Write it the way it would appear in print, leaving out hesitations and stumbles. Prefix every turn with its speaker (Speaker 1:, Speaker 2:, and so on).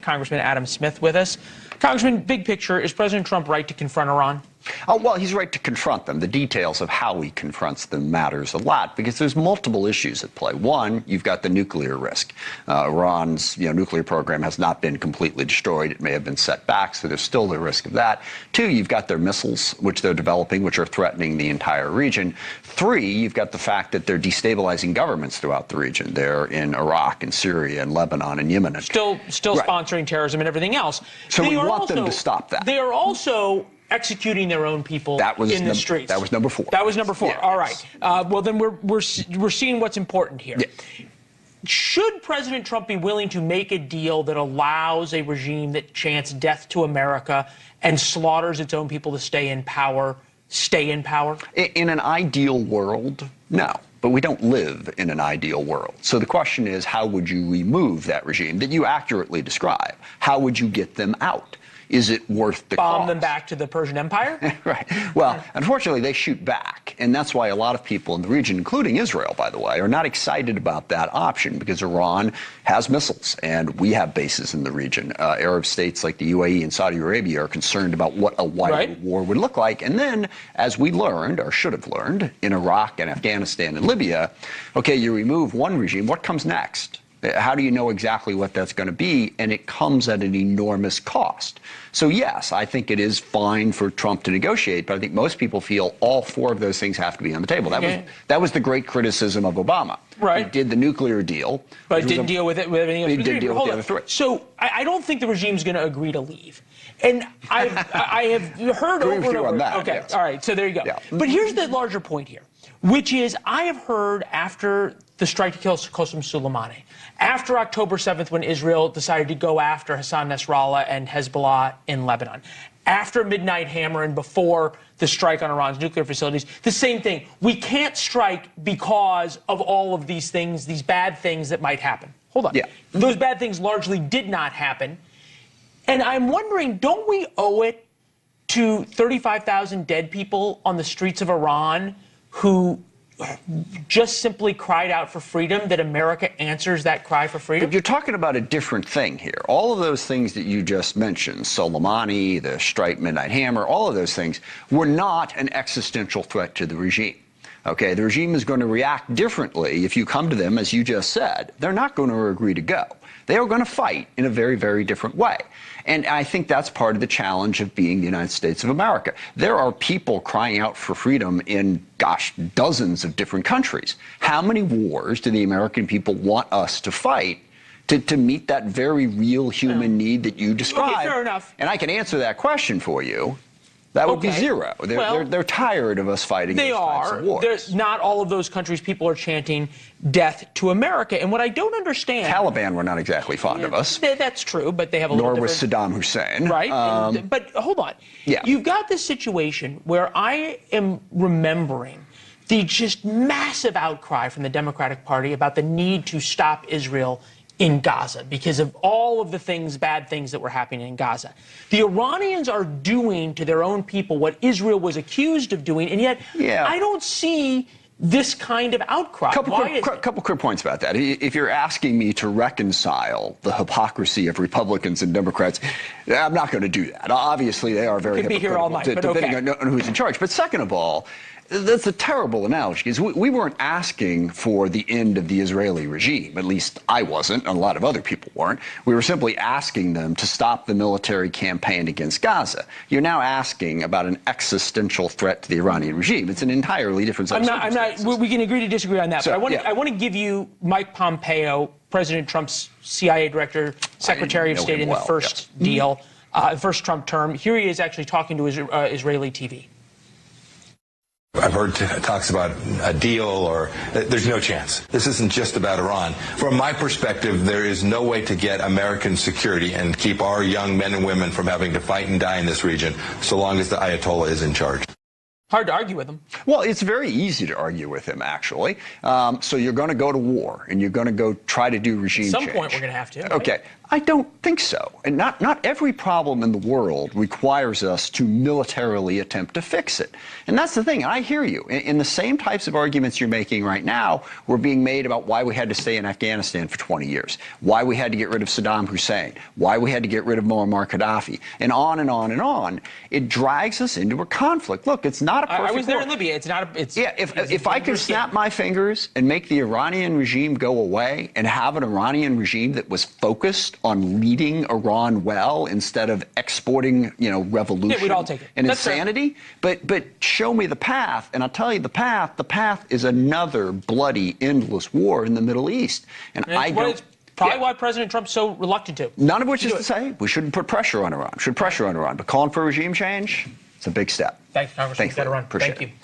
Speaker 1: Congressman Adam Smith with us. Congressman, big picture, is President Trump right to confront Iran?
Speaker 2: Oh, well, he's right to confront them. The details of how he confronts them matters a lot because there's multiple issues at play. One, you've got the nuclear risk. Iran's nuclear program has not been completely destroyed. It may have been set back, so there's still the risk of that. Two, you've got their missiles, which they're developing, which are threatening the entire region. Three, you've got the fact that they're destabilizing governments throughout the region. They're in Iraq and Syria and Lebanon and Yemen.
Speaker 1: Still right. Sponsoring terrorism and everything else.
Speaker 2: So we want them to stop that.
Speaker 1: They are also executing their own people in the streets.
Speaker 2: That was number four.
Speaker 1: That was number four.
Speaker 2: Yeah,
Speaker 1: all right. Well, then we're seeing what's important here.
Speaker 2: Yeah.
Speaker 1: Should President Trump be willing to make a deal that allows a regime that chants death to America and slaughters its own people to stay in power? In an ideal world, no. But we don't live in an ideal world. So the question is, how would you remove that regime that you accurately describe? How would you get them out? Is it worth the cost? Bomb them back to the Persian Empire?
Speaker 2: Right. Well, unfortunately, they shoot back. And that's why a lot of people in the region, including Israel, by the way, are not excited about that option because Iran has missiles and we have bases in the region. Arab states like the UAE and Saudi Arabia are concerned about what a wider war would look like. And then, as we learned, or should have learned, in Iraq and Afghanistan and Libya, okay, you remove one regime, what comes next? How do you know exactly what that's going to be? And it comes at an enormous cost. So, yes, I think it is fine for Trump to negotiate, but I think most people feel all four of those things have to be on the table. That was the great criticism of Obama.
Speaker 1: Right.
Speaker 2: He did the nuclear deal.
Speaker 1: But didn't deal with it with everything else.
Speaker 2: He didn't deal with the other three.
Speaker 1: So I don't think the regime's going to agree to leave. And I have heard over and over.
Speaker 2: On that,
Speaker 1: okay,
Speaker 2: yes.
Speaker 1: All right, so there you go. Yeah. But here's the larger point here, which is I have heard after the strike to kill Qasem Soleimani, after October 7th when Israel decided to go after Hassan Nasrallah and Hezbollah in Lebanon, after Midnight Hammer and before the strike on Iran's nuclear facilities, the same thing. We can't strike because of all of these things, these bad things that might happen. Hold on.
Speaker 2: Yeah.
Speaker 1: Those bad things largely did not happen. And I'm wondering, don't we owe it to 35,000 dead people on the streets of Iran who just simply cried out for freedom, that America answers that cry for freedom?
Speaker 2: But you're talking about a different thing here. All of those things that you just mentioned, Soleimani, the strike, Midnight Hammer, all of those things were not an existential threat to the regime. Okay, the regime is going to react differently if you come to them, as you just said. They're not going to agree to go. They are going to fight in a very, very different way. And I think that's part of the challenge of being the United States of America. There are people crying out for freedom in, gosh, dozens of different countries. How many wars do the American people want us to fight to meet that very real human need that you described?
Speaker 1: Okay, fair enough.
Speaker 2: And I can answer that question for you. That would be zero. They're tired of us fighting those types of wars.
Speaker 1: There's not all of those countries people are chanting death to America. And what I don't understand...
Speaker 2: Taliban were not exactly fond of us.
Speaker 1: That's true, but they have a little
Speaker 2: Nor was Saddam Hussein.
Speaker 1: Right. But hold on.
Speaker 2: Yeah.
Speaker 1: You've got this situation where I am remembering the just massive outcry from the Democratic Party about the need to stop Israel in Gaza because of all of the bad things that were happening in Gaza. The Iranians are doing to their own people what Israel was accused of doing, and yet I don't see this kind of outcry.
Speaker 2: Couple quick points about that. If you're asking me to reconcile the hypocrisy of Republicans and Democrats, I'm not going to do that. Obviously, they are very hypocritical,
Speaker 1: be here all night,
Speaker 2: depending on who's in charge. But second of all, that's a terrible analogy, because we weren't asking for the end of the Israeli regime. At least I wasn't, and a lot of other people weren't. We were simply asking them to stop the military campaign against Gaza. You're now asking about an existential threat to the Iranian regime. It's an entirely different set of circumstances.
Speaker 1: We can agree to disagree on that, but I want to give you Mike Pompeo, President Trump's CIA director, Secretary of State in the first deal, first Trump term. Here he is actually talking to Israeli TV.
Speaker 3: I've heard talks about a deal, or there's no chance. This isn't just about Iran. From my perspective, there is no way to get American security and keep our young men and women from having to fight and die in this region so long as the Ayatollah is in charge.
Speaker 1: Hard to argue with him.
Speaker 2: Well, it's very easy to argue with him, actually. So you're going to go to war, and you're going to go try to do regime change.
Speaker 1: At some point, we're going to have to.
Speaker 2: Okay. I don't think so. And not every problem in the world requires us to militarily attempt to fix it. And that's the thing. I hear you. In the same types of arguments you're making right now were being made about why we had to stay in Afghanistan for 20 years, why we had to get rid of Saddam Hussein, why we had to get rid of Muammar Gaddafi, and on and on and on. It drags us into a conflict. Look, it's not a perfect
Speaker 1: I was there
Speaker 2: war.
Speaker 1: in Libya. It's not a...
Speaker 2: Yeah, if I could snap my fingers and make the Iranian regime go away and have an Iranian regime that was focused on leading Iran well instead of exporting, revolution,
Speaker 1: yeah, we'd all take it.
Speaker 2: And
Speaker 1: That's
Speaker 2: insanity. But show me the path, and I'll tell you the path. The path is another bloody, endless war in the Middle East. And I don't.
Speaker 1: It's probably why President Trump's so reluctant to.
Speaker 2: None of which is to say we shouldn't put pressure on Iran. But calling for regime change, it's a big step.
Speaker 1: Thanks, Congressman.
Speaker 2: Thanks,
Speaker 1: Got to run.
Speaker 2: Appreciate
Speaker 1: Thank
Speaker 2: it.
Speaker 1: you.